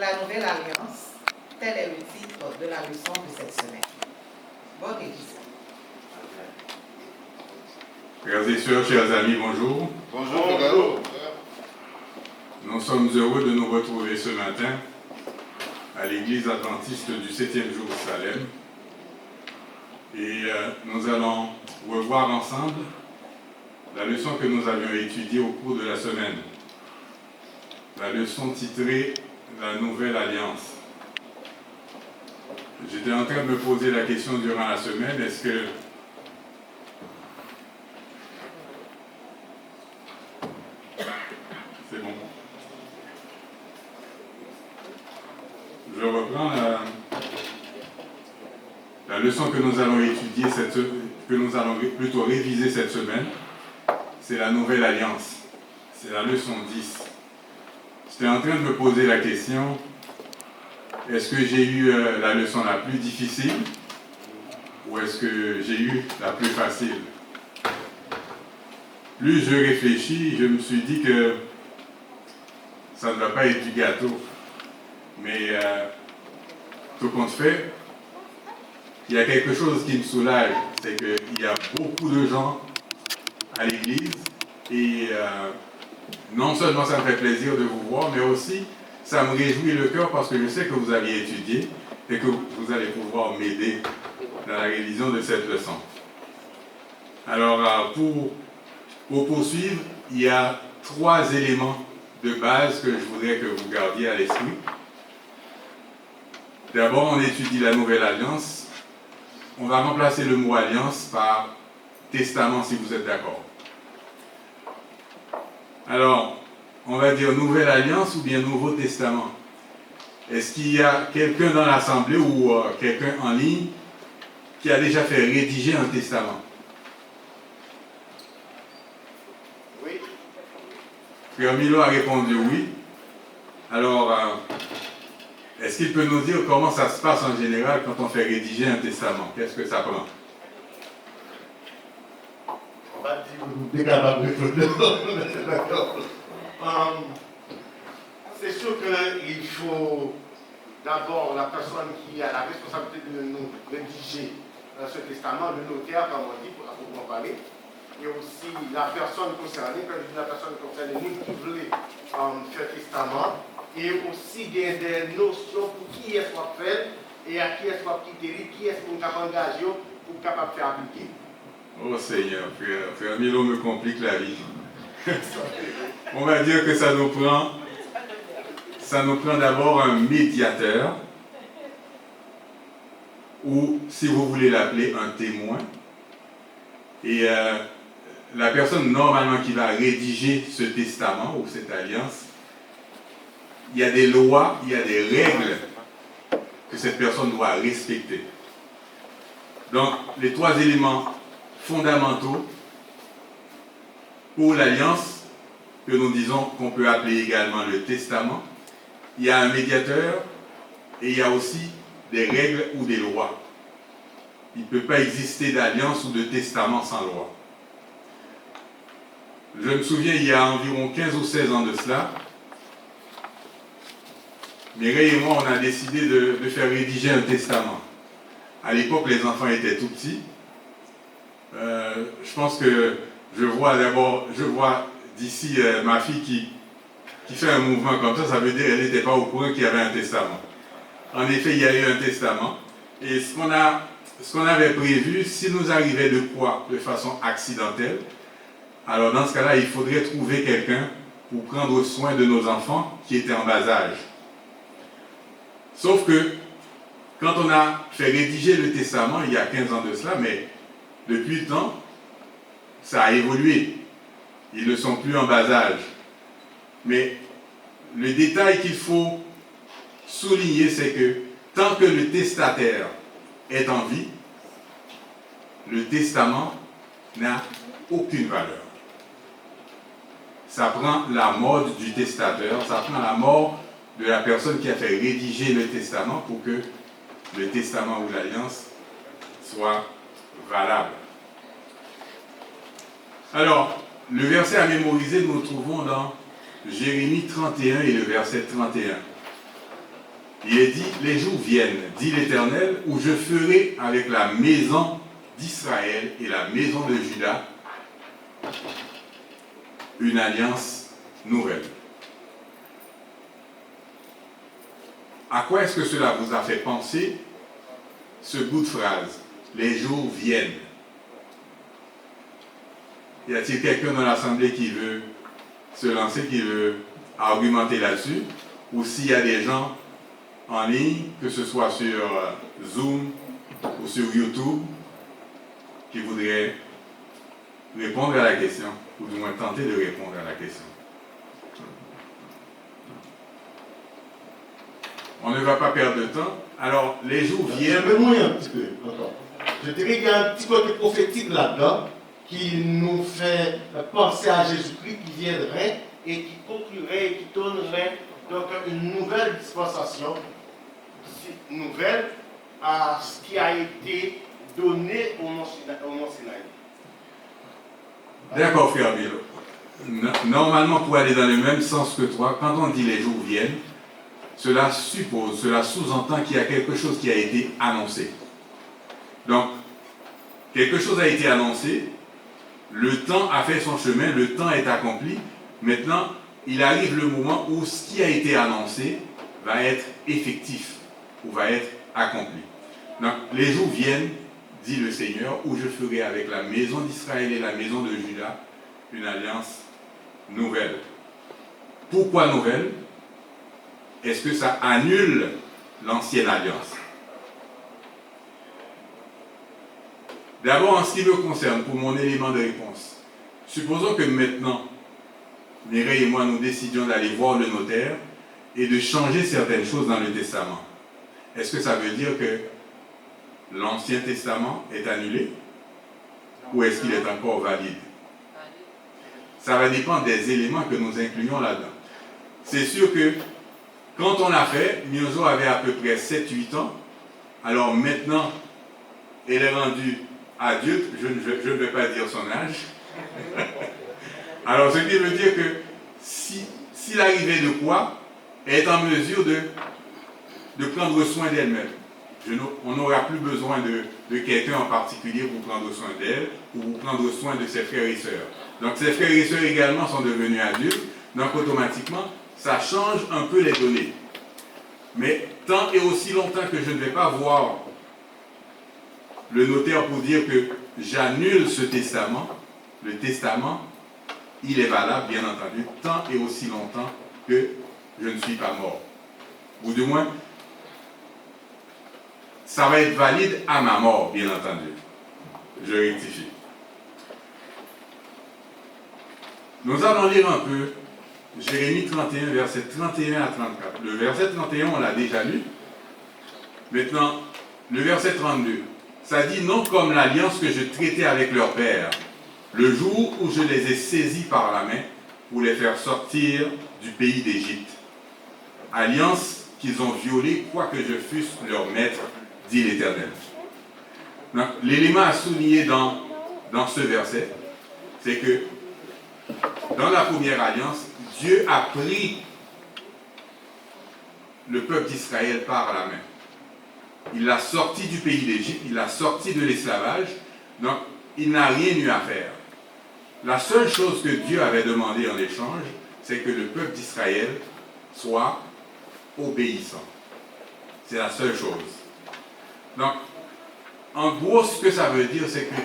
la nouvelle alliance, tel est le titre de la leçon de cette semaine. Bonne édition. Frères et sœurs, chers amis, bonjour. Bonjour. Nous sommes heureux de nous retrouver ce matin à l'église adventiste du 7e jour Salem. Et nous allons revoir ensemble la leçon que nous avions étudiée au cours de la semaine. La leçon titrée « La nouvelle alliance ». J'étais en train de me poser la question durant la semaine, est-ce que c'est bon? Je reprends la leçon que nous allons étudier, que nous allons plutôt réviser cette semaine. C'est la nouvelle alliance. C'est la leçon 10. J'étais en train de me poser la question, est-ce que j'ai eu la leçon la plus difficile ou est-ce que j'ai eu la plus facile? Plus je réfléchis, je me suis dit que ça ne va pas être du gâteau. Mais tout compte fait, il y a quelque chose qui me soulage, c'est qu'il y a beaucoup de gens à l'église et non seulement ça me fait plaisir de vous voir, mais aussi ça me réjouit le cœur parce que je sais que vous aviez étudié et que vous allez pouvoir m'aider dans la révision de cette leçon. Alors, pour poursuivre, il y a 3 éléments de base que je voudrais que vous gardiez à l'esprit. D'abord, on étudie la nouvelle alliance. On va remplacer le mot alliance par testament, si vous êtes d'accord. Alors, on va dire nouvelle alliance ou bien nouveau testament. Est-ce qu'il y a quelqu'un dans l'assemblée ou quelqu'un en ligne qui a déjà fait rédiger un testament? Oui. Frère Milo a répondu oui. Alors, est-ce qu'il peut nous dire comment ça se passe en général quand on fait rédiger un testament? Qu'est-ce que ça prend? On va dire que vous êtes capable de faire. D'accord. C'est sûr qu'il faut d'abord la personne qui a la responsabilité de nous rédiger ce testament, le notaire, comme on dit, pour proprement parler, et aussi la personne concernée, quand je dis la personne concernée, nous qui voulons faire testament, et aussi des notions pour qui est-ce qu'on fait et à qui est-ce qu'on quitte, qui est-ce qu'on a engagé pour capable de faire appliquer. Oh Seigneur, frère Milo me complique la vie. On va dire que ça nous prend d'abord un médiateur, ou si vous voulez l'appeler un témoin, et la personne normalement qui va rédiger ce testament ou cette alliance, il y a des lois, il y a des règles que cette personne doit respecter. Donc, les 3 éléments fondamentaux pour l'alliance, que nous disons qu'on peut appeler également le testament, il y a un médiateur et il y a aussi des règles ou des lois. Il ne peut pas exister d'alliance ou de testament sans loi. Je me souviens, il y a environ 15 ou 16 ans de cela, Mireille et moi, on a décidé de faire rédiger un testament. À l'époque, les enfants étaient tout petits. Je pense que je vois d'ici ma fille qui fait un mouvement comme ça veut dire qu'elle n'était pas au courant qu'il y avait un testament. En effet, il y a eu un testament. Et ce qu'on avait prévu, s'il nous arrivait de quoi de façon accidentelle, alors dans ce cas-là, il faudrait trouver quelqu'un pour prendre soin de nos enfants qui étaient en bas âge. Sauf que, quand on a fait rédiger le testament, il y a 15 ans de cela, mais depuis le temps, ça a évolué. Ils ne sont plus en bas âge. Mais le détail qu'il faut souligner, c'est que tant que le testataire est en vie, le testament n'a aucune valeur. Ça prend la mort du testateur, ça prend la mort de la personne qui a fait rédiger le testament pour que le testament ou l'alliance soit valable. Alors, le verset à mémoriser, nous le trouvons dans Jérémie 31 et le verset 31. Il est dit, les jours viennent, dit l'Éternel, où je ferai avec la maison d'Israël et la maison de Juda une alliance nouvelle. À quoi est-ce que cela vous a fait penser, ce bout de phrase? Les jours viennent. Y a-t-il quelqu'un dans l'Assemblée qui veut se lancer, qui veut argumenter là-dessus? Ou s'il y a des gens en ligne, que ce soit sur Zoom ou sur YouTube, qui voudraient répondre à la question, ou du moins tenter de répondre à la question. On ne va pas perdre de temps. Alors, les jours viennent... Je vais mouiller un petit peu encore. Je dirais qu'il y a un petit côté prophétique là-dedans qui nous fait penser à Jésus-Christ qui viendrait et qui conclurait et qui donnerait donc une nouvelle dispensation, nouvelle à ce qui a été donné au Mont Sinaï. D'accord, frère Bill. Normalement, pour aller dans le même sens que toi, quand on dit les jours viennent, cela suppose, cela sous-entend qu'il y a quelque chose qui a été annoncé. Donc, quelque chose a été annoncé, le temps a fait son chemin, le temps est accompli. Maintenant, il arrive le moment où ce qui a été annoncé va être effectif ou va être accompli. Donc, les jours viennent, dit le Seigneur, où je ferai avec la maison d'Israël et la maison de Juda une alliance nouvelle. Pourquoi nouvelle? Est-ce que ça annule l'ancienne alliance? D'abord, en ce qui me concerne, pour mon élément de réponse, supposons que maintenant, Mireille et moi, nous décidions d'aller voir le notaire et de changer certaines choses dans le testament. Est-ce que ça veut dire que l'Ancien Testament est annulé? Ou est-ce qu'il est encore valide? Ça va dépendre des éléments que nous incluons là-dedans. C'est sûr que quand on l'a fait, Miozo avait à peu près 7-8 ans. Alors maintenant, elle est rendue adulte, je ne vais pas dire son âge. Alors ce qui veut dire que s'il arrivait de quoi, elle est en mesure de prendre soin d'elle-même. On n'aura plus besoin de quelqu'un en particulier pour prendre soin d'elle ou pour prendre soin de ses frères et sœurs. Donc ses frères et sœurs également sont devenus adultes, donc automatiquement, ça change un peu les données. Mais tant et aussi longtemps que je ne vais pas voir le notaire pour dire que j'annule ce testament, le testament, il est valable, bien entendu, tant et aussi longtemps que je ne suis pas mort. Ou du moins, ça va être valide à ma mort, bien entendu. Je rectifie. Nous allons lire un peu Jérémie 31, verset 31 à 34. Le verset 31, on l'a déjà lu. Maintenant, le verset 32. Ça dit, non comme l'alliance que je traitais avec leur père, le jour où je les ai saisis par la main pour les faire sortir du pays d'Égypte. Alliance qu'ils ont violée, quoique je fusse leur maître, dit l'Éternel. Donc, l'élément à souligner dans ce verset, c'est que dans la première alliance, Dieu a pris le peuple d'Israël par la main. Il l'a sorti du pays d'Égypte, il l'a sorti de l'esclavage, donc il n'a rien eu à faire. La seule chose que Dieu avait demandé en échange, c'est que le peuple d'Israël soit obéissant. C'est la seule chose. Donc, en gros, ce que ça veut dire, c'est que,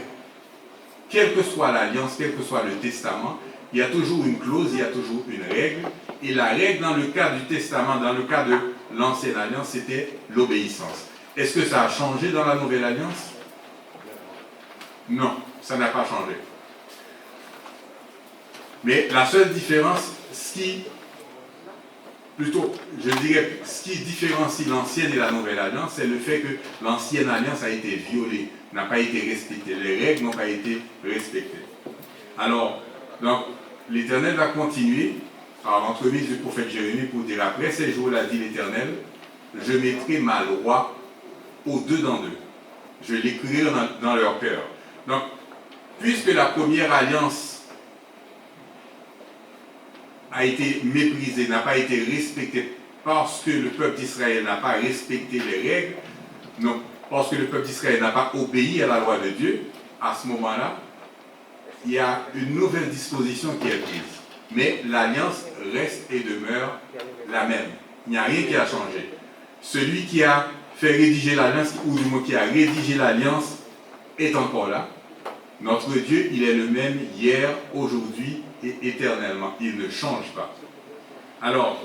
quelle que soit l'alliance, quel que soit le testament, il y a toujours une clause, il y a toujours une règle. Et la règle dans le cas du testament, dans le cas de l'ancienne alliance, c'était l'obéissance. Est-ce que ça a changé dans la nouvelle alliance? Non, ça n'a pas changé. Mais la seule différence, ce qui différencie l'ancienne et la nouvelle alliance, c'est le fait que l'ancienne alliance a été violée, n'a pas été respectée. Les règles n'ont pas été respectées. Alors, donc, l'Éternel va continuer par l'entremise du prophète Jérémie pour dire, après ces jours-là, dit l'Éternel, je mettrai ma loi au-dedans d'eux. Je l'écrirai dans leur cœur. Donc, puisque la première alliance a été méprisée, n'a pas été respectée parce que le peuple d'Israël n'a pas respecté les règles, non, parce que le peuple d'Israël n'a pas obéi à la loi de Dieu, à ce moment-là, il y a une nouvelle disposition qui est prise. Mais l'alliance reste et demeure la même. Il n'y a rien qui a changé. Celui qui a fait rédiger l'alliance, ou du moins qui a rédigé l'alliance, est encore là. Notre Dieu, il est le même hier, aujourd'hui et éternellement. Il ne change pas. Alors,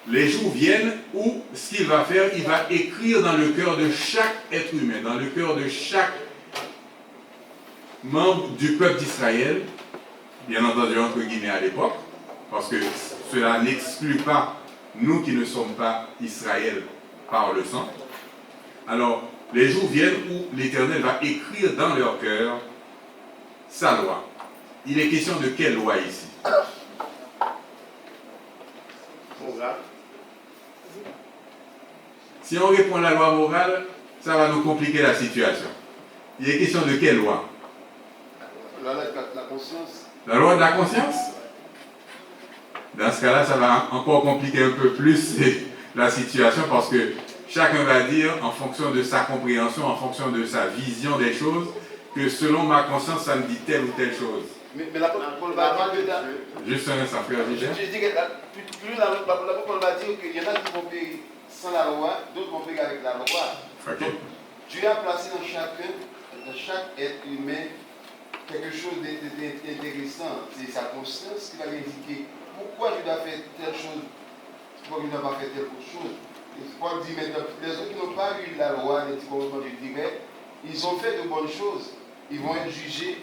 les jours viennent où ce qu'il va faire, il va écrire dans le cœur de chaque être humain, dans le cœur de chaque membre du peuple d'Israël, bien entendu entre guillemets à l'époque, parce que cela n'exclut pas nous qui ne sommes pas Israël par le sang. Alors, les jours viennent où l'Éternel va écrire dans leur cœur sa loi. Il est question de quelle loi ici? Si on répond à la loi morale, ça va nous compliquer la situation. Il est question de quelle loi? La loi de la conscience. La loi de la conscience? Dans ce cas-là, ça va encore compliquer un peu plus la situation parce que chacun va dire, en fonction de sa compréhension, en fonction de sa vision des choses, que selon ma conscience, ça me dit telle ou telle chose. Mais l'apôtre va dire que... Juste un instant, frère Michel. Je dis que l'apôtre va dire qu'il y en a qui vont payer sans la loi, d'autres vont payer avec la loi. Ok. Donc, Dieu a placé dans chaque être humain, quelque chose d'intéressant. C'est sa conscience qui va lui indiquer pourquoi tu dois faire telle chose, pourquoi tu ne dois pas faire telle autre chose. Et Paul dit maintenant, les autres qui n'ont pas eu la loi, les commandements du direct, ils ont fait de bonnes choses. Ils vont être jugés.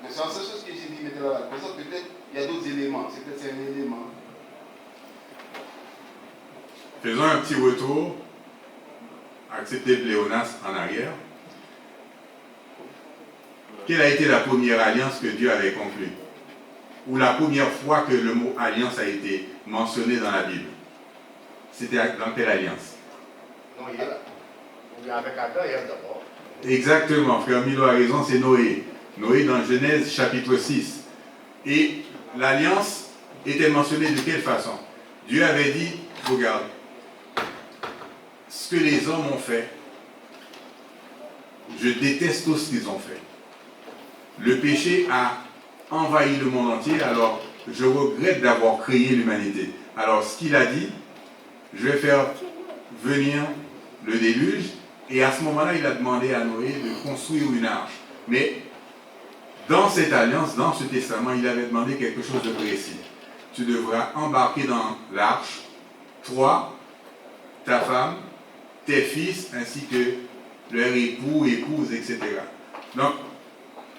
Mais c'est en cette chose que j'ai dit maintenant là. Pour ça, peut-être il y a d'autres éléments. C'est peut-être un élément. Faisons un petit retour. Acceptez Pléonas en arrière. Quelle a été la première alliance que Dieu avait conclue? Ou la première fois que le mot alliance a été mentionné dans la Bible? C'était dans quelle alliance? Non, il y a avec Adam et Ève d'abord. Exactement, frère Milo a raison, c'est Noé. Noé dans Genèse chapitre 6. Et l'alliance était mentionnée de quelle façon? Dieu avait dit, regarde, ce que les hommes ont fait, je déteste tout ce qu'ils ont fait. Le péché a envahi le monde entier, alors je regrette d'avoir créé l'humanité. Alors ce qu'il a dit, je vais faire venir le déluge, et à ce moment-là, il a demandé à Noé de construire une arche. Mais dans cette alliance, dans ce testament, il avait demandé quelque chose de précis. Tu devras embarquer dans l'arche, toi, ta femme, tes fils, ainsi que leur époux, épouse, etc. Donc,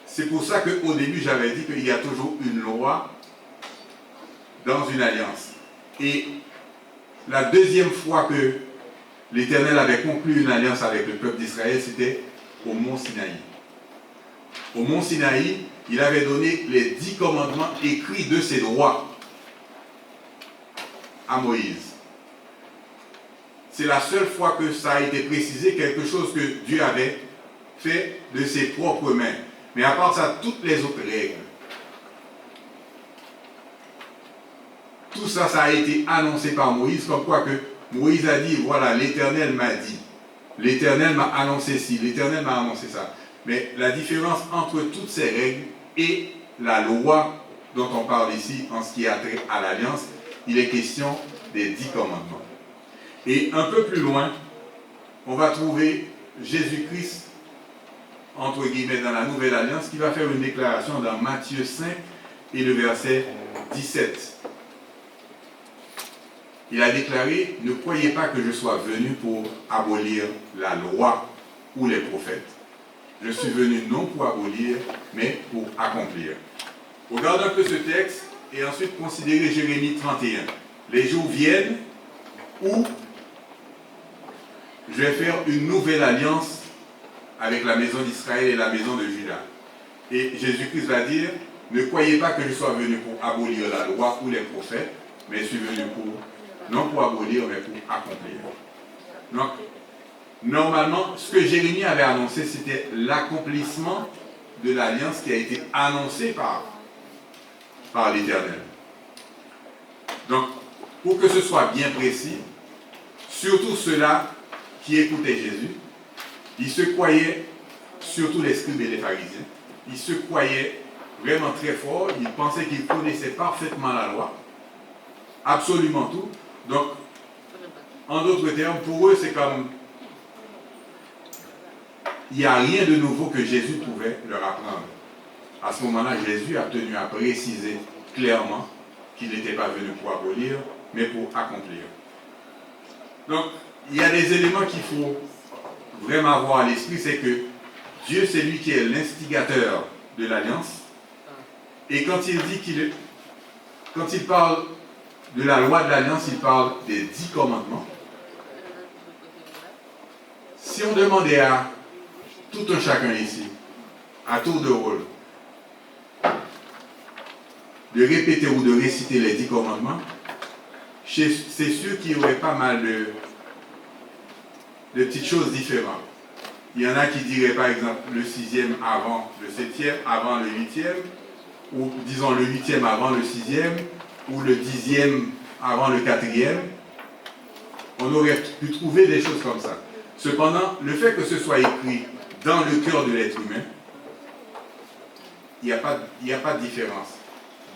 c'est pour ça qu'au début, j'avais dit qu'il y a toujours une loi dans une alliance. Et la deuxième fois que l'Éternel avait conclu une alliance avec le peuple d'Israël, c'était au mont Sinaï. Au mont Sinaï, il avait donné les 10 commandements écrits de ses droits à Moïse. C'est la seule fois que ça a été précisé, quelque chose que Dieu avait fait de ses propres mains. Mais à part ça, toutes les autres règles, tout ça, ça a été annoncé par Moïse, comme quoi que Moïse a dit, voilà, l'Éternel m'a dit, l'Éternel m'a annoncé ci, l'Éternel m'a annoncé ça. Mais la différence entre toutes ces règles et la loi dont on parle ici, en ce qui a trait à l'alliance, il est question des 10 commandements. Et un peu plus loin, on va trouver Jésus-Christ, entre guillemets, dans la nouvelle alliance, qui va faire une déclaration dans Matthieu 5 et le verset 17. Il a déclaré, ne croyez pas que je sois venu pour abolir la loi ou les prophètes. Je suis venu non pour abolir, mais pour accomplir. Regarde un peu ce texte et ensuite considérez Jérémie 31. Les jours viennent où je vais faire une nouvelle alliance avec la maison d'Israël et la maison de Juda. Et Jésus-Christ va dire, ne croyez pas que je sois venu pour abolir la loi ou les prophètes, mais je suis venu non pour abolir, mais pour accomplir. Donc, normalement, ce que Jérémie avait annoncé, c'était l'accomplissement de l'alliance qui a été annoncée par l'Éternel. Donc, pour que ce soit bien précis, surtout ceux-là qui écoutaient Jésus, ils se croyaient, surtout les scribes et les pharisiens, ils se croyaient vraiment très forts, ils pensaient qu'ils connaissaient parfaitement la loi, absolument tout. Donc, en d'autres termes, pour eux, c'est comme, il n'y a rien de nouveau que Jésus pouvait leur apprendre. À ce moment-là, Jésus a tenu à préciser clairement qu'il n'était pas venu pour abolir, mais pour accomplir. Donc, il y a des éléments qu'il faut vraiment avoir à l'esprit, c'est que Dieu, c'est lui qui est l'instigateur de l'alliance. Et quand il dit quand il parle de la loi de l'alliance, il parle des 10 commandements. Si on demandait à tout un chacun ici, à tour de rôle, de répéter ou de réciter les 10 commandements, c'est sûr qu'il y aurait pas mal de petites choses différentes. Il y en a qui diraient par exemple le 6e avant le 7e, avant le 8e, ou disons le 8e avant le 6e, ou le 10e avant le 4e. On aurait pu trouver des choses comme ça. Cependant, le fait que ce soit écrit dans le cœur de l'être humain, il n'y a pas de différence.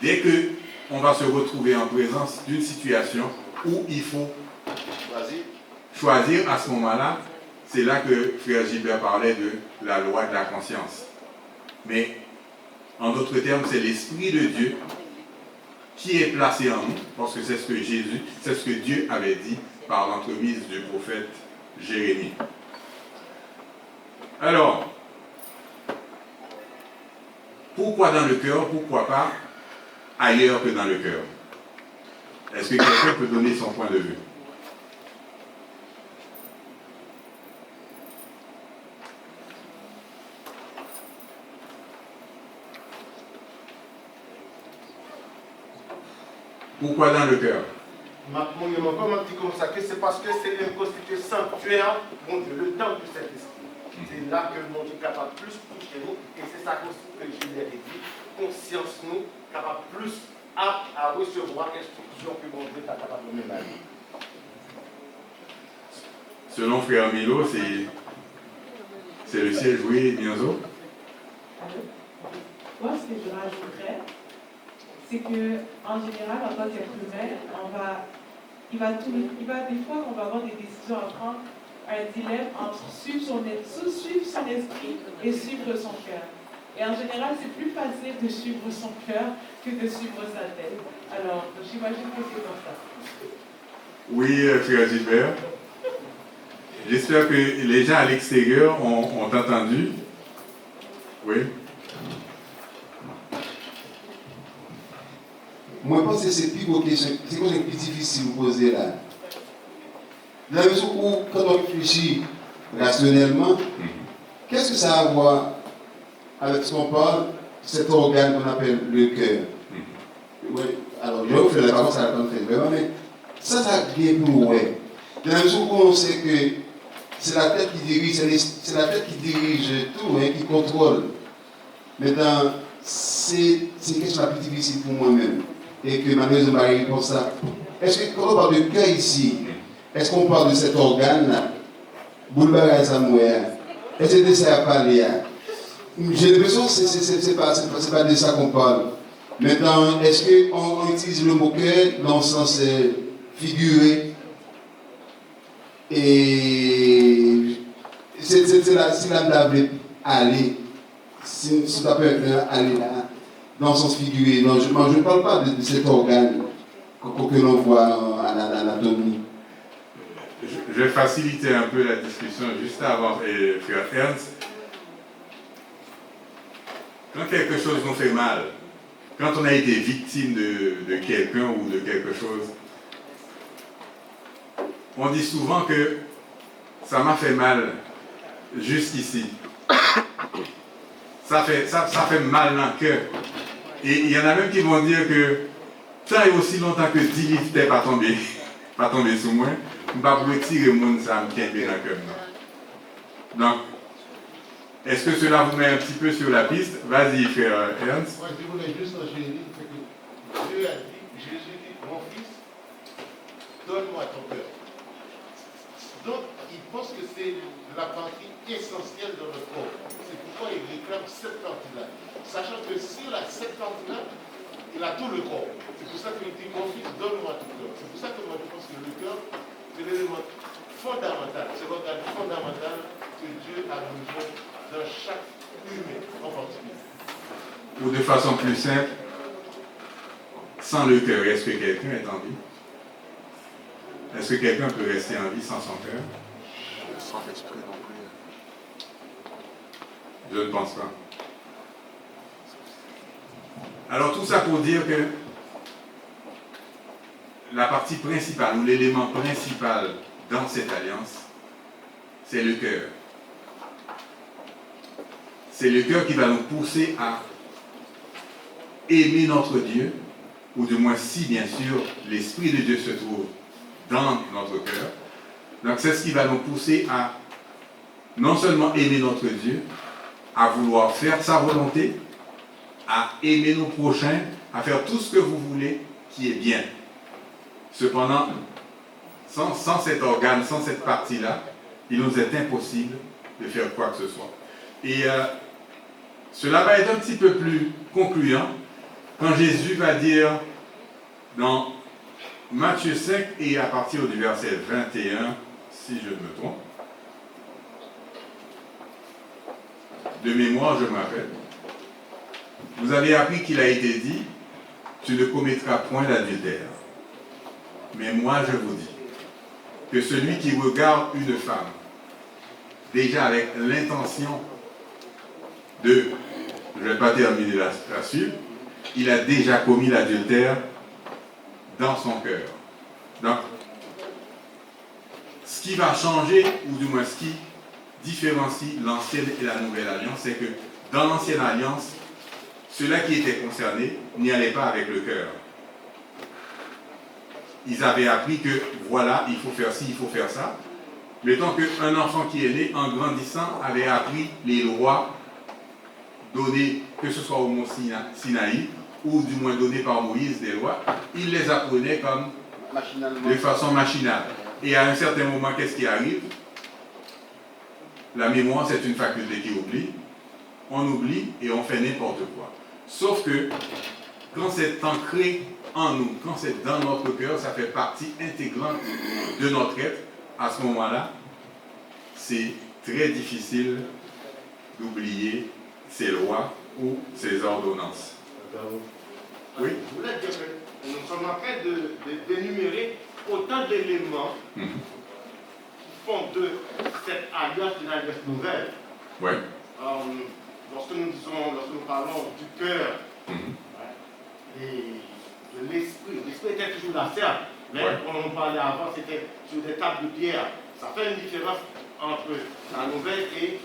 Dès qu'on va se retrouver en présence d'une situation où il faut choisir, à ce moment-là, c'est là que Frère Gilbert parlait de la loi de la conscience. Mais, en d'autres termes, c'est l'Esprit de Dieu qui est placé en nous, parce que c'est ce que Dieu avait dit par l'entremise du prophète Jérémie. Alors, pourquoi dans le cœur, pourquoi pas ailleurs que dans le cœur? Est-ce que quelqu'un peut donner son point de vue? Pourquoi dans le cœur? Comment dit comme ça, que c'est parce que c'est le constitué sanctuaire, mon Dieu, le temple du Saint-Esprit. C'est là que mon Dieu est capable plus toucher nous, et c'est ça que je l'ai dit, conscience nous, capable plus à recevoir l'instruction que mon Dieu est capable de nous donner. Selon Frère Milo, c'est le ciel, oui, Miozo? Moi, ce que je rajouterais, c'est qu'en général, en tant qu'être humain, des fois, on va avoir des décisions à prendre, un dilemme entre suivre son esprit et suivre son cœur. Et en général, c'est plus facile de suivre son cœur que de suivre sa tête. Alors, j'imagine que c'est comme ça. Oui, Frère Gilbert. J'espère que les gens à l'extérieur ont entendu. Oui. Moi, je pense que c'est plus une question, c'est une chose plus difficile de poser là. Dans la mesure où, quand on réfléchit rationnellement, qu'est-ce que ça a à voir avec ce qu'on parle, cet organe qu'on appelle le cœur? Oui, alors je vais vous faire la réponse à la bonne vraiment, mais ça vient pour nous, ouais. Dans la mesure où on sait que c'est la tête qui dirige, c'est la tête qui dirige tout, hein, qui contrôle. Maintenant, c'est une question la plus difficile pour moi-même. Et que malheureusement, je réponds ça. Est-ce que quand on parle de cœur ici, est-ce qu'on parle de cet organe-là? Boulevard Samuel. Est-ce que c'est ça à parler? J'ai l'impression que c'est pas de ça qu'on parle. Maintenant, est-ce qu'on utilise le mot cœur dans le sens figuré? Et c'est là que je veux aller. Si ça peut aller là, dans le sens figuré. Non, je ne parle pas de cet organe que l'on voit à l'anatomie. Je vais faciliter un peu la discussion juste avant Frère Ernst. Quand quelque chose nous fait mal, quand on a été victime de quelqu'un ou de quelque chose, on dit souvent que ça m'a fait mal jusqu'ici. Ça fait mal dans le cœur. Et il y en a même qui vont dire que ça est aussi longtemps que 10 livres n'étaient pas tombé sous moi, je ne vais pas retirer le monde, ça me tient bien dans le cœur. Donc, est-ce que cela vous met un petit peu sur la piste? Vas-y, frère Ernst. Moi, je voulais juste enchaîner, c'est que Dieu a dit, Jésus dit, mon fils, donne-moi ton cœur. Donc, il pense que c'est la partie essentielle de notre corps. C'est pourquoi il réclame cette partie-là. Sachant que s'il a cette partie-là, il a tout le corps. C'est pour ça qu'il dit, mon fils, donne-moi ton cœur. C'est pour ça que moi je pense que le cœur, c'est l'élément fondamental. C'est l'organe fondamental que Dieu a besoin dans chaque humain en particulier. Ou de façon plus simple, sans le cœur, est-ce que quelqu'un est en vie? Est-ce que quelqu'un peut rester en vie sans son cœur? Sans l'esprit non plus. Je ne pense pas. Alors tout ça pour dire que la partie principale ou l'élément principal dans cette alliance, c'est le cœur. C'est le cœur qui va nous pousser à aimer notre Dieu, ou du moins si bien sûr l'Esprit de Dieu se trouve dans notre cœur. Donc c'est ce qui va nous pousser à non seulement aimer notre Dieu, à vouloir faire sa volonté, à aimer nos prochains, à faire tout ce que vous voulez qui est bien. Cependant, sans cet organe, sans cette partie-là, il nous est impossible de faire quoi que ce soit. Et cela va être un petit peu plus concluant quand Jésus va dire dans Matthieu 5 et à partir du verset 21, si je ne me trompe, de mémoire, je me rappelle, vous avez appris qu'il a été dit, tu ne commettras point l'adultère. Mais moi, je vous dis que celui qui regarde une femme, déjà avec l'intention de, je ne vais pas terminer là-dessus, il a déjà commis l'adultère dans son cœur. Donc, ce qui va changer, ou du moins ce qui différencie l'ancienne et la nouvelle alliance, c'est que dans l'ancienne alliance, ceux-là qui étaient concernés n'y allaient pas avec le cœur. Ils avaient appris que, voilà, il faut faire ci, il faut faire ça. Mettons qu'un enfant qui est né, en grandissant, avait appris les lois données, que ce soit au mont Sinaï, ou du moins données par Moïse, des lois, il les apprenait comme de façon machinale. Et à un certain moment, qu'est-ce qui arrive? La mémoire, c'est une faculté qui oublie. On oublie et on fait n'importe quoi. Sauf que, quand c'est ancré en nous, quand c'est dans notre cœur, ça fait partie intégrante de notre être, à ce moment-là, c'est très difficile d'oublier ces lois ou ces ordonnances. Oui. Je voulais dire que nous sommes en train d'énumérer autant d'éléments qui font de cette alliance une alliance nouvelle. Oui. Lorsque nous parlons du cœur et de l'esprit était toujours là, certes, mais comme on parlait avant, c'était sur des tables de pierre. Ça fait une différence entre la nouvelle et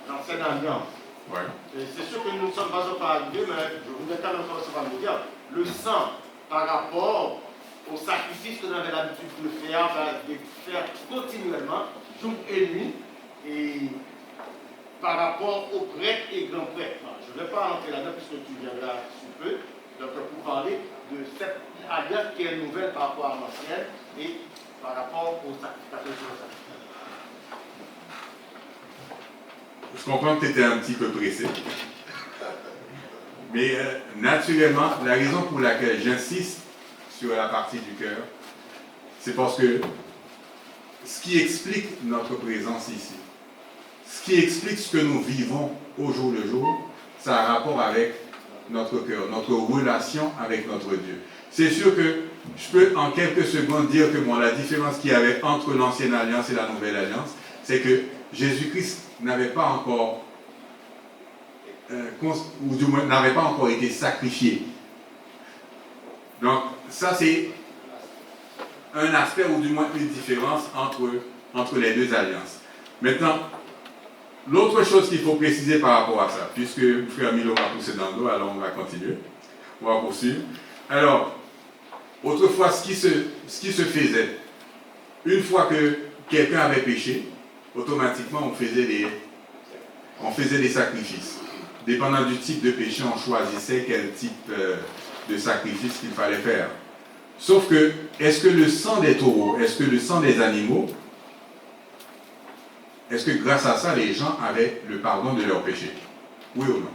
l'ancienne alliance. Ouais. C'est sûr que nous ne sommes pas encore arrivés, mais je voudrais quand même commencer me dire, le sang par rapport au sacrifice que nous avons l'habitude de faire continuellement, jour et nuit, et par rapport aux prêtres et grands prêtres. Je ne vais pas entrer là-dedans puisque tu viendras sous peu, donc pour parler de cette alliance qui est nouvelle par rapport à l'ancienne et par rapport aux sacrifices. Je comprends que tu étais un petit peu pressé. Mais naturellement, la raison pour laquelle j'insiste sur la partie du cœur, c'est parce que ce qui explique notre présence ici, ce qui explique ce que nous vivons au jour le jour, ça a un rapport avec notre cœur, notre relation avec notre Dieu. C'est sûr que je peux en quelques secondes dire que la différence qu'il y avait entre l'ancienne alliance et la nouvelle alliance, c'est que Jésus-Christ n'avait pas encore, ou du moins n'avait pas encore été sacrifié. Donc ça c'est un aspect ou du moins une différence entre les deux alliances. Maintenant, l'autre chose qu'il faut préciser par rapport à ça, puisque frère Milo va pousser dans le dos, alors on va continuer, on va poursuivre. Alors, autrefois, ce qui se faisait, une fois que quelqu'un avait péché, automatiquement on faisait des sacrifices. Dépendant du type de péché, on choisissait quel type de sacrifice qu'il fallait faire. Sauf que, est-ce que le sang des taureaux, est-ce que le sang des animaux, est-ce que grâce à ça, les gens avaient le pardon de leurs péchés? Oui ou non?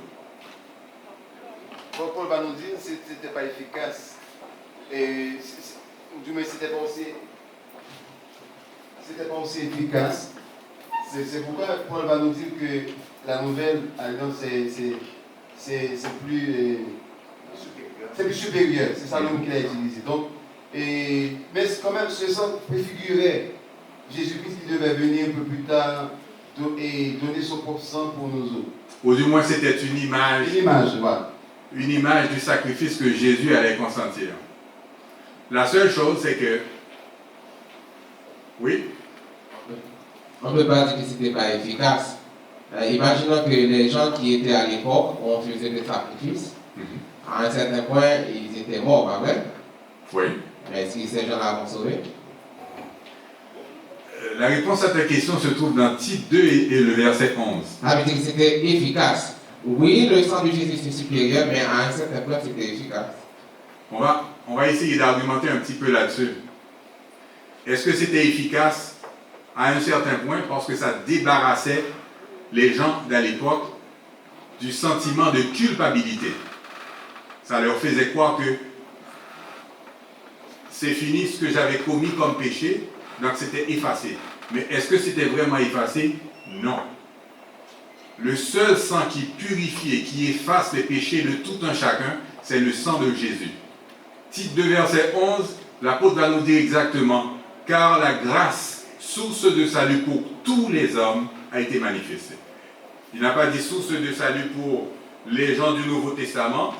Paul va nous dire que ce n'était pas efficace. Et du moins, c'était pas aussi efficace. C'est pourquoi Paul va nous dire que la nouvelle alliance, c'est plus supérieur. C'est ça le mot qu'il a utilisé. Donc, mais quand même, ce sang préfigurait Jésus-Christ qui devait venir un peu plus tard et donner son propre sang pour nous autres. Ou du moins, c'était une image. Une image, voilà. Une image du sacrifice que Jésus allait consentir. La seule chose, c'est que... Oui? On ne peut pas dire que ce n'était pas efficace. Imaginons que les gens qui étaient à l'époque, on faisait des sacrifices. À un certain point, ils étaient morts, pas vrai? Oui. Mais est-ce que ces gens-là vont sauver? La réponse à ta question se trouve dans Tite 2 et le verset 11. Ça veut dire que c'était efficace. Oui, le sang de Jésus est supérieur, mais à un certain point, c'était efficace. On va essayer d'argumenter un petit peu là-dessus. Est-ce que c'était efficace à un certain point parce que ça débarrassait les gens de l'époque du sentiment de culpabilité? Ça leur faisait croire que c'est fini ce que j'avais commis comme péché, donc c'était effacé. Mais est-ce que c'était vraiment effacé? Non. Le seul sang qui purifie et qui efface les péchés de tout un chacun, c'est le sang de Jésus. Tite 2, verset 11, l'apôtre va nous dire exactement, car la grâce, source de salut pour tous les hommes, a été manifestée. Il n'a pas dit source de salut pour les gens du Nouveau Testament,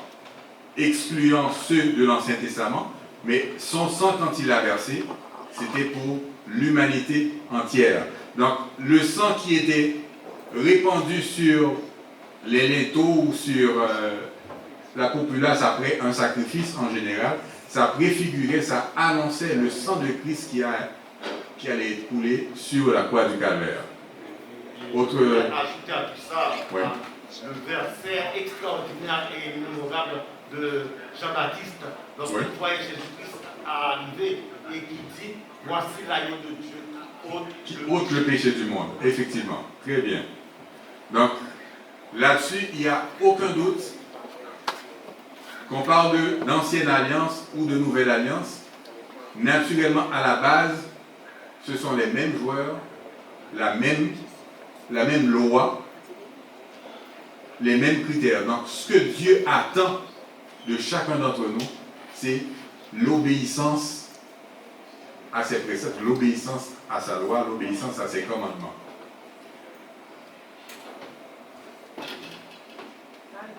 excluant ceux de l'Ancien Testament, mais son sang, quand il l'a versé, c'était pour l'humanité entière. Donc, le sang qui était répandu sur les linteaux ou sur la populace après un sacrifice en général, ça préfigurait, ça annonçait le sang de Christ qui allait couler sur la croix du Calvaire. Autre... Ajouter à tout ça, ouais. Le verset extraordinaire et mémorable de Jean-Baptiste, lorsqu'il voyait Jésus-Christ arriver et qui dit, voici l'agneau de Dieu qui ôte le péché du monde. Effectivement, très bien. Donc, là-dessus, il n'y a aucun doute qu'on parle d'ancienne alliance ou de nouvelle alliance. Naturellement, à la base, ce sont les mêmes joueurs, la même loi, les mêmes critères. Donc, ce que Dieu attend de chacun d'entre nous, c'est l'obéissance à ses préceptes, l'obéissance à sa loi, l'obéissance à ses commandements.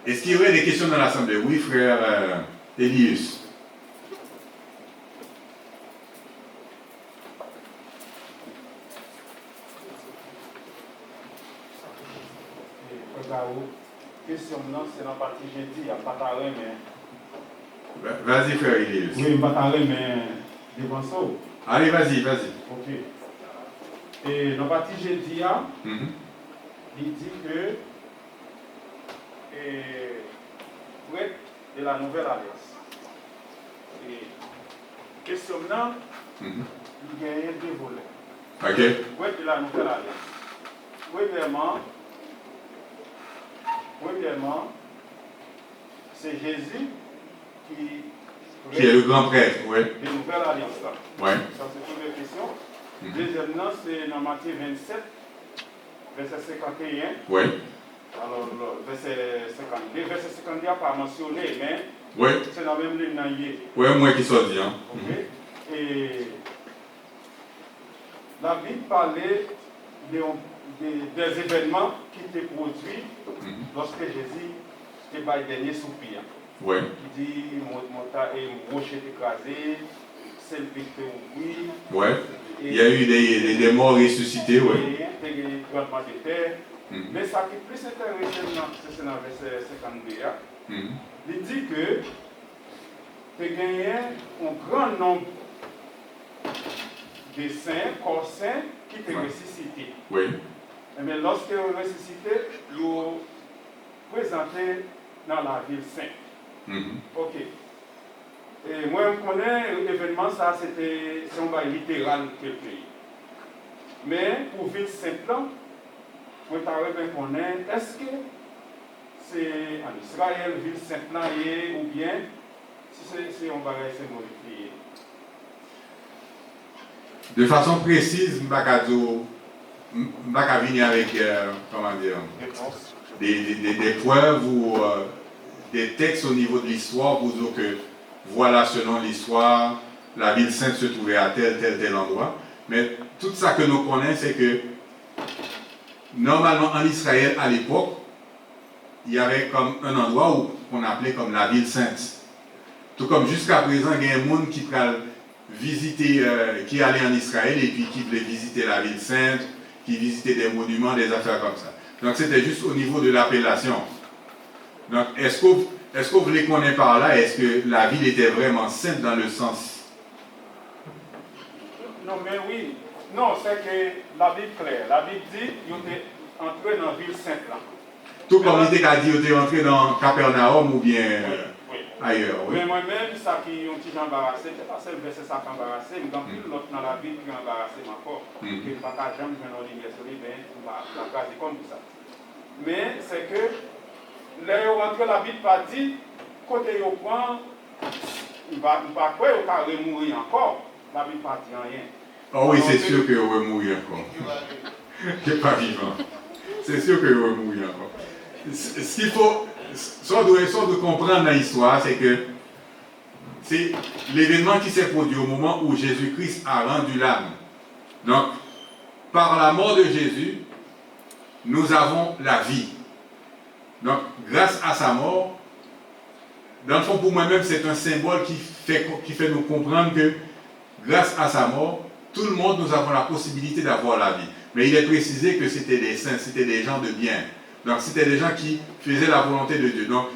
Est-ce qu'il y aurait des questions dans l'Assemblée? Oui, frère Elius. Question non, c'est dans la partie jeudi, il n'y a pas de mais. Vas-y, frère Elius. Oui, il n'y a pas de mais devant ça. Allez, vas-y. Ok. Et dans la partie jeudi, il dit que prêtre de la nouvelle alliance. Et question non, il y a deux volets. Ok. Prêtre de la nouvelle alliance. Premièrement, c'est Jésus qui est le grand prêtre, oui. De nouvelle alliance là. Oui. Ça c'est la première question. Deuxièmement, c'est dans Matthieu 27, verset 51. Oui. Alors, verset 52. Verset 52 n'a pas mentionné, mais oui. C'est dans le même ligne. Oui, moi qui soit dit. Hein. Ok. Et la Bible parlait des événements qui étaient produits lorsque Jésus était par le dernier soupir. Oui. Qui dit rocher écrasé, celle qui était ouvrie. Oui. Il y a eu des morts ressuscités, oui. Des tremblements de terre. Mais ça qui est plus intéressant, c'est dans le verset 52. Il dit que tu as gagné un grand nombre de saints, corps saints, qui t'ont ressuscité. Oui. Mais lorsqu'ils ont ressuscité, ils ont présenté dans la ville sainte. Ok. Et moi, je connais l'événement, ça, c'est un bail littéral quelque pays. Mais pour Ville Saint-Plan, moi, je connais, est-ce que c'est en Israël, Ville Saint-Plan, ou bien si c'est un bagage symbolique? De façon précise, je ne vais pas venir avec comment dire, des preuves ou des textes au niveau de l'histoire pour dire que voilà, selon l'histoire, la ville sainte se trouvait à tel endroit. Mais tout ça que nous connaissons, c'est que normalement en Israël, à l'époque, il y avait comme un endroit où on appelait comme la ville sainte. Tout comme jusqu'à présent, il y a un monde qui visiter, qui allait en Israël et puis qui voulait visiter la ville sainte, qui visitait des monuments, des affaires comme ça. Donc c'était juste au niveau de l'appellation. Donc est-ce que vous les connaissez par là? Est-ce que la ville était vraiment sainte dans le sens? Non, mais oui. Non, c'est que la Bible claire. La Bible dit qu'il était entré dans la ville sainte là. Tout comme il était dit qu'il était entré dans Capernaum ou bien ailleurs. Oui. Mais moi-même, ça qui ont été embarrassé, c'est pas seulement verset ça qui embarrassé, mais dans plus l'autre dans la Bible qui est embarrassé encore. Que je ne partage jamais dans l'université, mais on va la caser comme ça. Mais c'est que là, on rentre la Bible pas dit, côté au point, il va pas quoi, il va mourir encore. La Bible pas dit rien. Oh oui, c'est sûr qu'il va mourir encore. Il n'est pas vivant. C'est sûr qu'il va mourir encore. Ce qu'il faut, soit de comprendre dans l'histoire, c'est que c'est l'événement qui s'est produit au moment où Jésus-Christ a rendu l'âme. Donc, par la mort de Jésus, nous avons la vie. Donc, grâce à sa mort, dans le fond, pour moi-même, c'est un symbole qui fait nous comprendre que grâce à sa mort, tout le monde, nous avons la possibilité d'avoir la vie. Mais il est précisé que c'était des saints, c'était des gens de bien. Donc, c'était des gens qui faisaient la volonté de Dieu. Donc,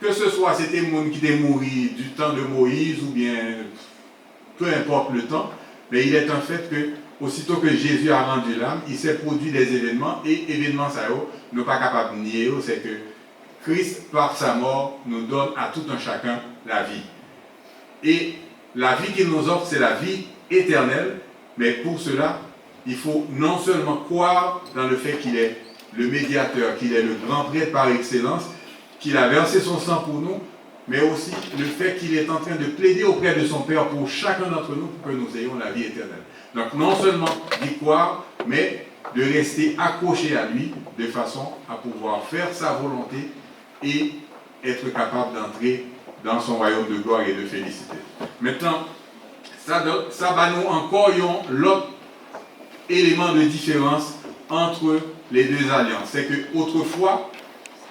que ce soit c'était le monde qui était mort du temps de Moïse ou bien peu importe le temps, mais il est un fait que aussitôt que Jésus a rendu l'âme, il s'est produit des événements et événements ça nous n'est pas capable de nier, c'est que Christ par sa mort nous donne à tout un chacun la vie. Et la vie qu'il nous offre, c'est la vie éternelle, mais pour cela, il faut non seulement croire dans le fait qu'il est le médiateur, qu'il est le grand prêtre par excellence, qu'il a versé son sang pour nous, mais aussi le fait qu'il est en train de plaider auprès de son Père pour chacun d'entre nous pour que nous ayons la vie éternelle. Donc non seulement d'y croire, mais de rester accroché à lui de façon à pouvoir faire sa volonté et être capable d'entrer dans son royaume de gloire et de félicité. Maintenant, ça va nous encore l'autre élément de différence entre les deux alliances. C'est que autrefois,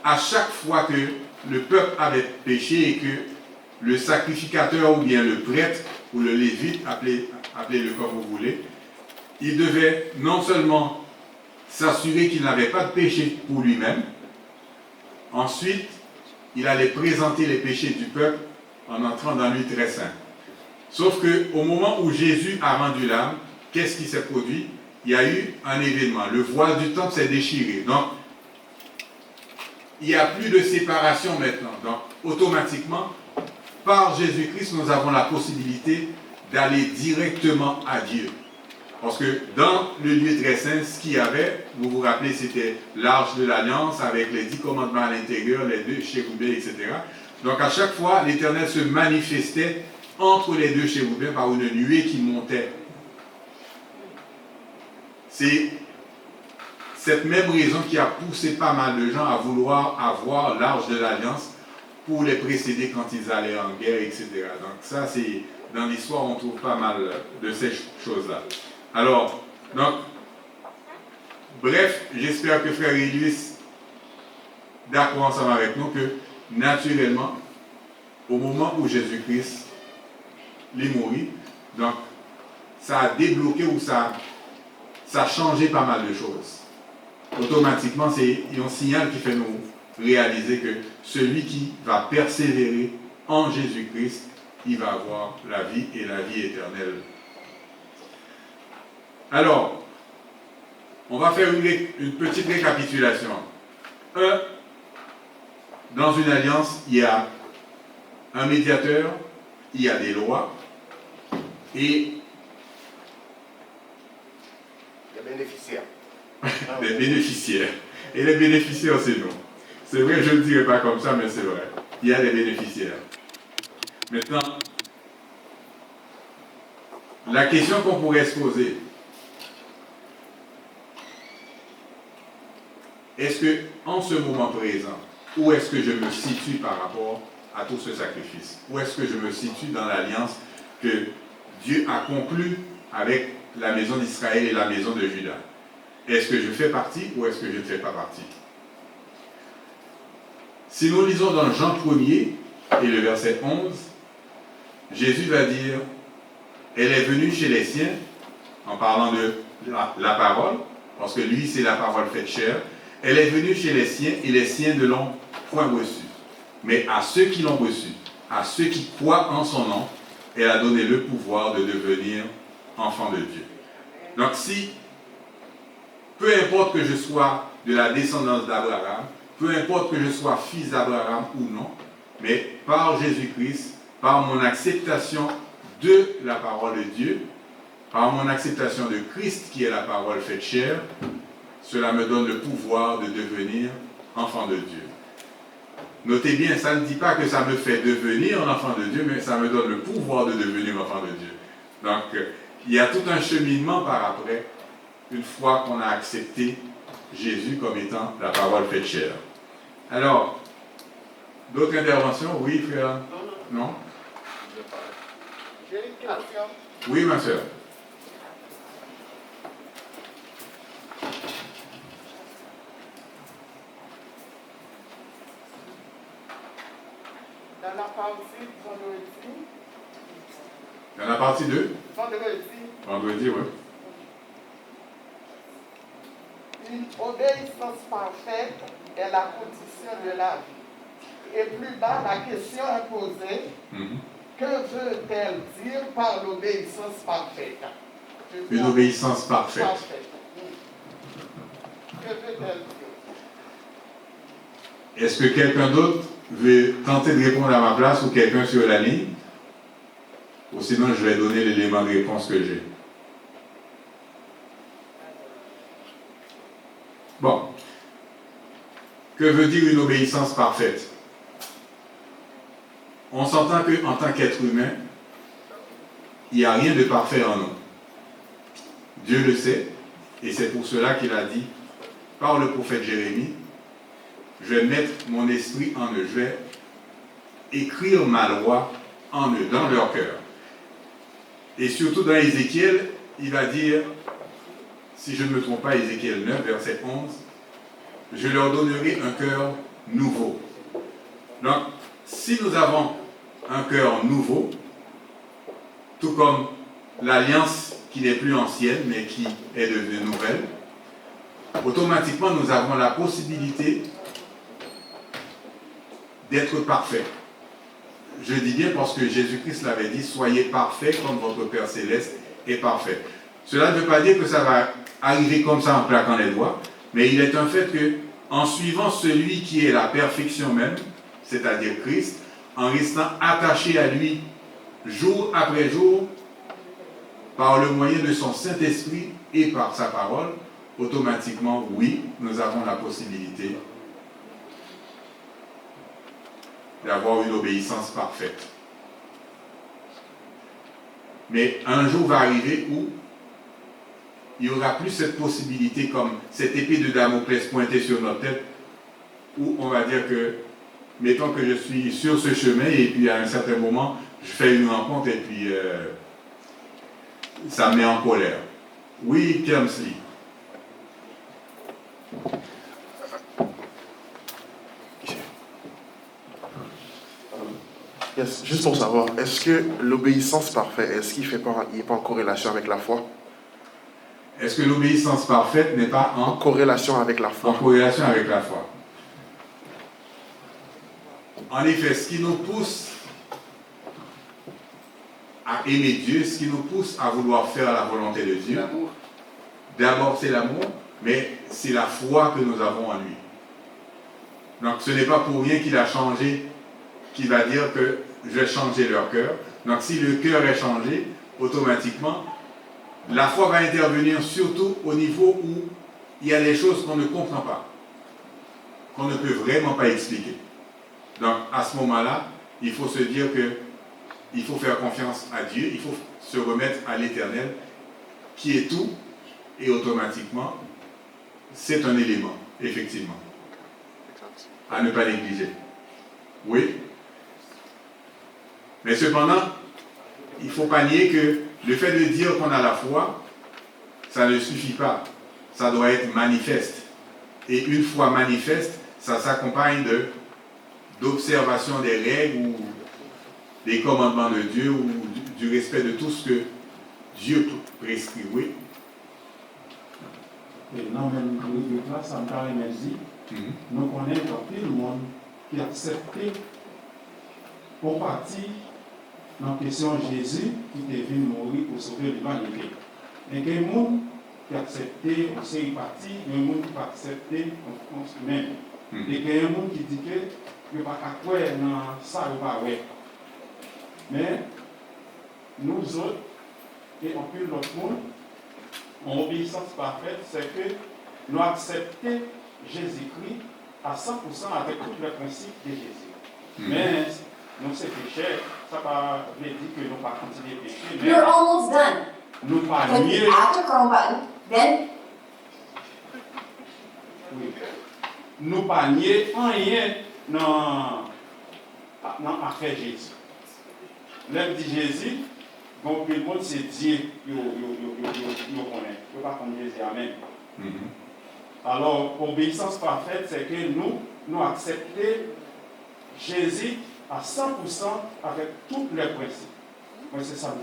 à chaque fois que le peuple avait péché et que le sacrificateur ou bien le prêtre ou le lévite, appelez-le comme vous voulez, il devait non seulement s'assurer qu'il n'avait pas de péché pour lui-même, ensuite, il allait présenter les péchés du peuple en entrant dans lui très saint. Sauf qu'au moment où Jésus a rendu l'âme, qu'est-ce qui s'est produit? Il y a eu un événement. Le voile du temple s'est déchiré. Donc, il n'y a plus de séparation maintenant. Donc, automatiquement, par Jésus-Christ, nous avons la possibilité d'aller directement à Dieu. Parce que dans le lieu très saint, ce qu'il y avait, vous vous rappelez, c'était l'arche de l'Alliance avec les 10 commandements à l'intérieur, les 2 chérubins, etc. Donc à chaque fois, l'Éternel se manifestait entre les 2 chérubins par une nuée qui montait. C'est cette même raison qui a poussé pas mal de gens à vouloir avoir l'arche de l'Alliance pour les précéder quand ils allaient en guerre, etc. Donc ça, c'est dans l'histoire, on trouve pas mal de ces choses-là. Alors, donc, bref, j'espère que frère Elius d'accord ensemble avec nous que, naturellement, au moment où Jésus-Christ est mort, donc, ça a débloqué ou ça a changé pas mal de choses. Automatiquement, c'est un signal qui fait nous réaliser que celui qui va persévérer en Jésus-Christ, il va avoir la vie et la vie éternelle. Alors, on va faire une petite récapitulation. Dans une alliance, il y a un médiateur il y a des lois et Les bénéficiaires. des bénéficiaires. Et les bénéficiaires, c'est nous. C'est vrai, je ne le dirai pas comme ça, mais c'est vrai. Il y a des bénéficiaires. Maintenant, la question qu'on pourrait se poser, est-ce que, en ce moment présent, où est-ce que je me situe par rapport à tout ce sacrifice? Où est-ce que je me situe dans l'alliance que Dieu a conclue avec la maison d'Israël et la maison de Juda? Est-ce que je fais partie ou est-ce que je ne fais pas partie? Si nous lisons dans Jean 1er et le verset 11, Jésus va dire, elle est venue chez les siens, en parlant de la parole, parce que lui c'est la parole faite chair, elle est venue chez les siens et les siens ne l'ont point reçue. Mais à ceux qui l'ont reçue, à ceux qui croient en son nom, elle a donné le pouvoir de devenir enfants de Dieu. Donc si, peu importe que je sois de la descendance d'Abraham, peu importe que je sois fils d'Abraham ou non, mais par Jésus-Christ, par mon acceptation de la parole de Dieu, par mon acceptation de Christ qui est la parole faite chair, cela me donne le pouvoir de devenir enfant de Dieu. Notez bien, ça ne dit pas que ça me fait devenir un enfant de Dieu, mais ça me donne le pouvoir de devenir enfant de Dieu. Donc, il y a tout un cheminement par après, une fois qu'on a accepté Jésus comme étant la parole faite chair. Alors, d'autres interventions? Oui, frère? Non? J'ai une question. Oui, ma soeur. Dans la partie vendredi. Dans la partie 2? Vendredi. Vendredi, oui. Une obéissance parfaite est la condition de la vie. Et plus bas, la question est posée, que veut-elle dire par l'obéissance parfaite? Une obéissance parfaite. Que veut-elle dire? Est-ce que quelqu'un d'autre veut tenter de répondre à ma place ou quelqu'un sur la ligne? Ou sinon, je vais donner l'élément de réponse que j'ai. Bon. Que veut dire une obéissance parfaite? On s'entend qu'en tant qu'être humain, il n'y a rien de parfait en nous. Dieu le sait, et c'est pour cela qu'il a dit, par le prophète Jérémie, je vais mettre mon esprit en eux, je vais écrire ma loi en eux, dans leur cœur. Et surtout dans Ézéchiel, il va dire, si je ne me trompe pas, Ézéchiel 9, verset 11, je leur donnerai un cœur nouveau. Donc, si nous avons un cœur nouveau, tout comme l'alliance qui n'est plus ancienne, mais qui est devenue nouvelle, automatiquement nous avons la possibilité d'être parfait. Je dis bien parce que Jésus-Christ l'avait dit, soyez parfaits comme votre Père Céleste est parfait. Cela ne veut pas dire que ça va arriver comme ça en claquant les doigts, mais il est un fait que, en suivant celui qui est la perfection même, c'est-à-dire Christ, en restant attaché à lui jour après jour, par le moyen de son Saint-Esprit et par sa parole, automatiquement, oui, nous avons la possibilité d'avoir une obéissance parfaite. Mais un jour va arriver où il n'y aura plus cette possibilité comme cette épée de Damoclès pointée sur notre tête, où on va dire que, mettons que je suis sur ce chemin et puis à un certain moment, je fais une rencontre et puis ça me met en colère. Oui, Kemsley. Yes, juste pour savoir, est-ce que l'obéissance parfaite, est-ce qu'il n'est pas en corrélation avec la foi? Est-ce que l'obéissance parfaite n'est pas en corrélation avec la foi? En corrélation avec la foi. En effet, ce qui nous pousse à aimer Dieu, ce qui nous pousse à vouloir faire la volonté de Dieu, d'abord c'est l'amour, mais c'est la foi que nous avons en lui. Donc ce n'est pas pour rien qu'il a changé, qu'il va dire que je vais changer leur cœur. Donc si le cœur est changé, automatiquement, la foi va intervenir surtout au niveau où il y a des choses qu'on ne comprend pas, qu'on ne peut vraiment pas expliquer. Donc à ce moment-là, il faut se dire que il faut faire confiance à Dieu, il faut se remettre à l'Éternel, qui est tout, et automatiquement, c'est un élément, effectivement, à ne pas négliger. Oui. Mais cependant, il ne faut pas nier que le fait de dire qu'on a la foi, ça ne suffit pas. Ça doit être manifeste. Et une foi manifeste, ça s'accompagne d'observation des règles ou des commandements de Dieu ou du respect de tout ce que Dieu prescrit. Oui. Et non, même là, ça me paraît merci. Nous connaissons tout le monde qui a accepté pour partie dans la question de Jésus qui est venu mourir pour sauver l'humanité. Et il y a des gens qui ont accepté, on sait une partie, il y a des gens qui ont accepté en même. Et il y a des gens qui disent que il n'y a pas qu'à quoi dans ça ou pas. Mais nous autres, et en plus l'autre monde, en obéissance parfaite, c'est que nous acceptons Jésus-Christ à 100% avec tous les principes de Jésus. Mais nous sommes pécheurs, ça ne veut pas dire que nous ne pas continuer à pécher. You're almost done. Nous pas Click mieux. the after Chrome button, then Oui. Nous pas nier rien dans l'affaire Jésus. L'homme dit Jésus, donc le monde c'est Dieu, il connaît. Il ne pas comme Jésus, amen. Alors, obéissance parfaite, c'est que nous acceptons Jésus à 100% avec tous les principes. Moi, c'est ça.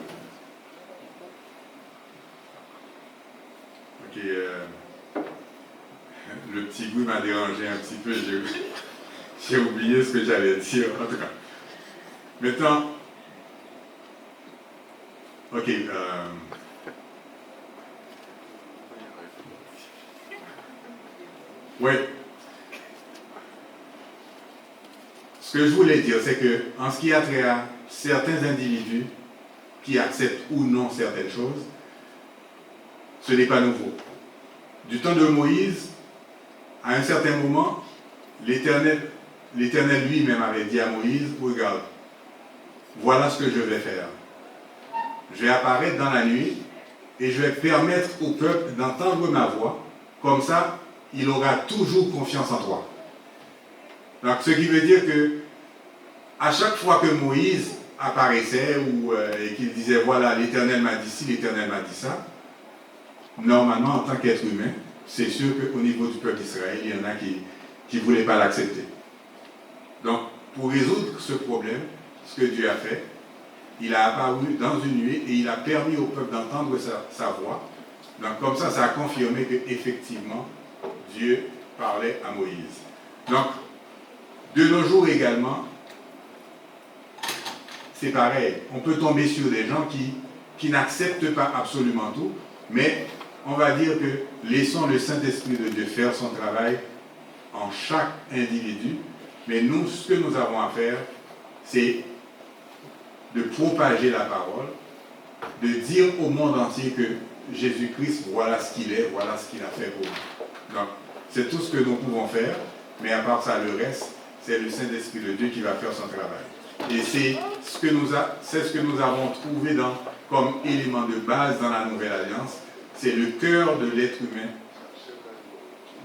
Ok. Le petit bruit m'a dérangé un petit peu. J'ai oublié ce que j'allais dire. En tout cas. Maintenant. Ok. Oui. Ce que je voulais dire, c'est que en ce qui a trait à certains individus qui acceptent ou non certaines choses, ce n'est pas nouveau. Du temps de Moïse, à un certain moment, l'Éternel lui-même avait dit à Moïse, regarde, voilà ce que je vais faire. Je vais apparaître dans la nuit et je vais permettre au peuple d'entendre ma voix. Comme ça, il aura toujours confiance en toi. Donc, ce qui veut dire que à chaque fois que Moïse apparaissait et qu'il disait, voilà, l'Éternel m'a dit ci, l'Éternel m'a dit ça, normalement, en tant qu'être humain, c'est sûr qu'au niveau du peuple d'Israël, il y en a qui ne voulaient pas l'accepter. Donc, pour résoudre ce problème, ce que Dieu a fait, il a apparu dans une nuée et il a permis au peuple d'entendre sa voix. Donc, comme ça a confirmé qu'effectivement, Dieu parlait à Moïse. Donc, de nos jours également, c'est pareil. On peut tomber sur des gens qui n'acceptent pas absolument tout, mais on va dire que laissons le Saint-Esprit de Dieu faire son travail en chaque individu. Mais nous, ce que nous avons à faire, c'est de propager la parole, de dire au monde entier que Jésus-Christ, voilà ce qu'il est, voilà ce qu'il a fait pour nous. Donc, c'est tout ce que nous pouvons faire, mais à part ça, le reste, c'est le Saint-Esprit de Dieu qui va faire son travail. Et c'est ce que nous avons trouvé comme élément de base dans la Nouvelle Alliance, c'est le cœur de l'être humain.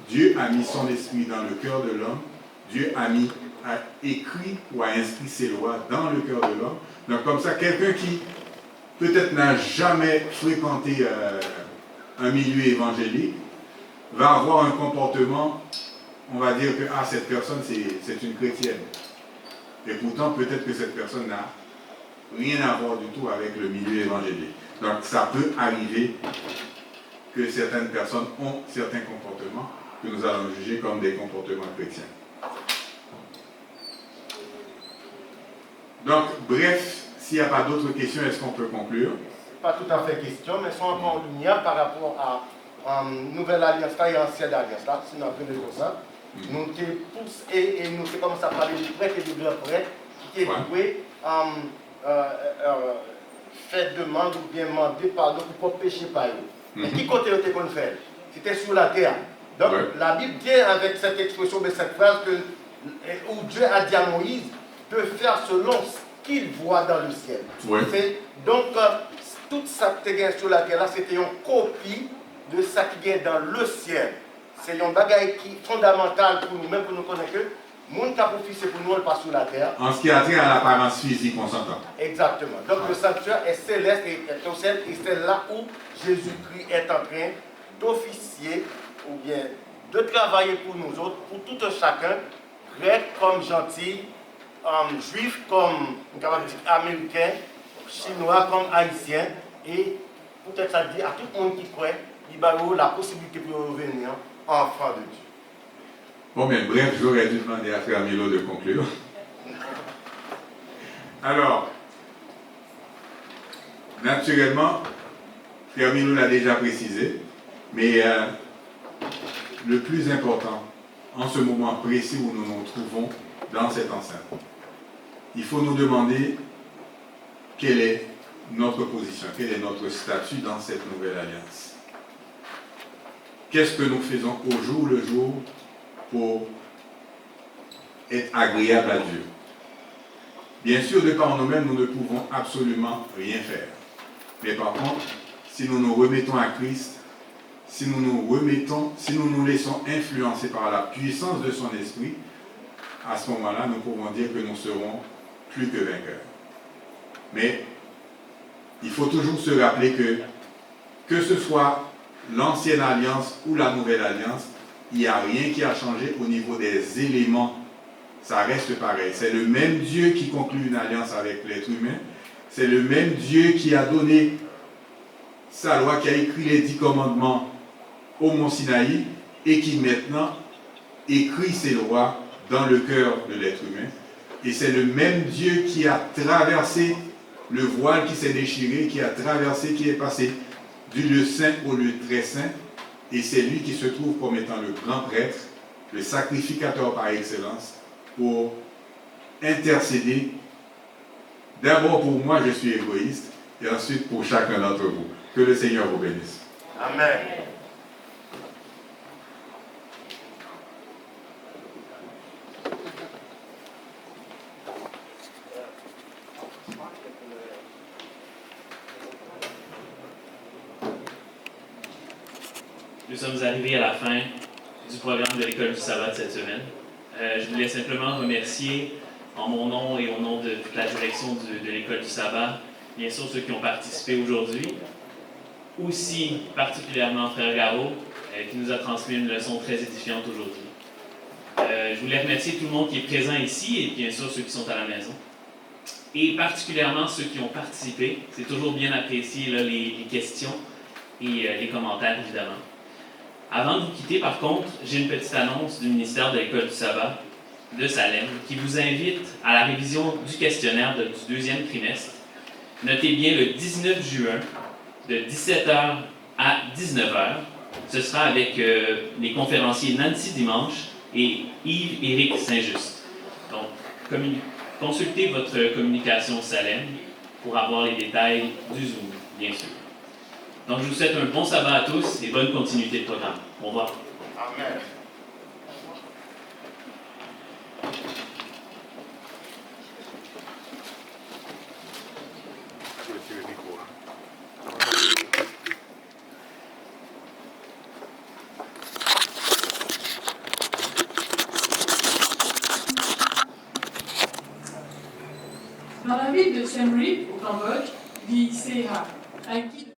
Dieu a mis son esprit dans le cœur de l'homme, Dieu a écrit ou a inscrit ses lois dans le cœur de l'homme. Donc comme ça, quelqu'un qui peut-être n'a jamais fréquenté un milieu évangélique va avoir un comportement, on va dire que cette personne c'est une chrétienne. Et pourtant peut-être que cette personne n'a rien à voir du tout avec le milieu évangélique. Donc ça peut arriver que certaines personnes ont certains comportements que nous allons juger comme des comportements chrétiens. Donc, bref, s'il n'y a pas d'autres questions, est-ce qu'on peut conclure? Pas tout à fait question, mais sont encore en lumière par rapport à Nouvelle Alliance et Ancienne Alliance. Là, si nous avons de ça, nous tous et nous sommes commencé à parler du prêtre et du grand prêtre qui est doué fait demande ou bien demander pardon pour ne pas pécher par eux. Mais qui côté était qu'on fait? C'était sur la terre. Donc la Bible vient avec cette expression, mais cette phrase où Dieu a dit à Moïse de faire selon ce qu'il voit dans le ciel. Donc toute ça qui est sur la terre là, c'était une copie de ce qui est dans le ciel. C'est un bagage qui est fondamental pour nous, même pour nous connaître que monde qui a profité pour nous, pas sur la terre. En ce qui a trait à l'apparence physique, on s'entend. Exactement. Donc le sanctuaire est céleste et c'est là où Jésus-Christ est en train d'officier ou bien de travailler pour nous autres, pour tout un chacun, grec comme gentil, juif comme américain, chinois comme haïtien, et peut-être ça dit à tout le monde qui croit, il a la possibilité de revenir enfant de Dieu. Bon, mais bref, j'aurais dû demander à Frère Milo de conclure. Alors, naturellement, Frère Milo l'a déjà précisé, mais le plus important, en ce moment précis où nous nous trouvons dans cette enceinte, il faut nous demander quelle est notre position, quel est notre statut dans cette nouvelle alliance. Qu'est-ce que nous faisons au jour le jour pour être agréable à Dieu? Bien sûr, de par nous-mêmes, nous ne pouvons absolument rien faire. Mais par contre, si nous nous remettons à Christ, si nous nous laissons influencer par la puissance de son esprit, à ce moment-là, nous pouvons dire que nous serons plus que vainqueurs. Mais il faut toujours se rappeler que ce soit l'ancienne alliance ou la nouvelle alliance, il n'y a rien qui a changé au niveau des éléments. Ça reste pareil. C'est le même Dieu qui conclut une alliance avec l'être humain. C'est le même Dieu qui a donné sa loi, qui a écrit les 10 commandements au mont Sinaï et qui maintenant écrit ses lois dans le cœur de l'être humain. Et c'est le même Dieu qui a traversé le voile qui s'est déchiré, qui a traversé, qui est passé du lieu saint au lieu très saint. Et c'est lui qui se trouve comme étant le grand prêtre, le sacrificateur par excellence, pour intercéder. D'abord pour moi, je suis égoïste, et ensuite pour chacun d'entre vous. Que le Seigneur vous bénisse. Amen. Nous sommes arrivés à la fin du programme de l'école du sabbat de cette semaine. Je voulais simplement remercier en mon nom et au nom de toute la direction de l'école du sabbat, bien sûr ceux qui ont participé aujourd'hui, aussi particulièrement Frère Garot, qui nous a transmis une leçon très édifiante aujourd'hui. Je voulais remercier tout le monde qui est présent ici et bien sûr ceux qui sont à la maison. Et particulièrement ceux qui ont participé. C'est toujours bien apprécié là, les questions et les commentaires évidemment. Avant de vous quitter, par contre, j'ai une petite annonce du ministère de l'École du sabbat de Salem qui vous invite à la révision du questionnaire du deuxième trimestre. Notez bien le 19 juin, de 17h à 19h. Ce sera avec les conférenciers Nancy Dimanche et Yves-Éric Saint-Just. Donc, consultez votre communication Salem pour avoir les détails du Zoom, bien sûr. Donc, je vous souhaite un bon sabbat à tous et bonne continuité de programme. Au revoir. Amen. Dans la ville de Siem Reap, au Cambodge, vit Seha, un guide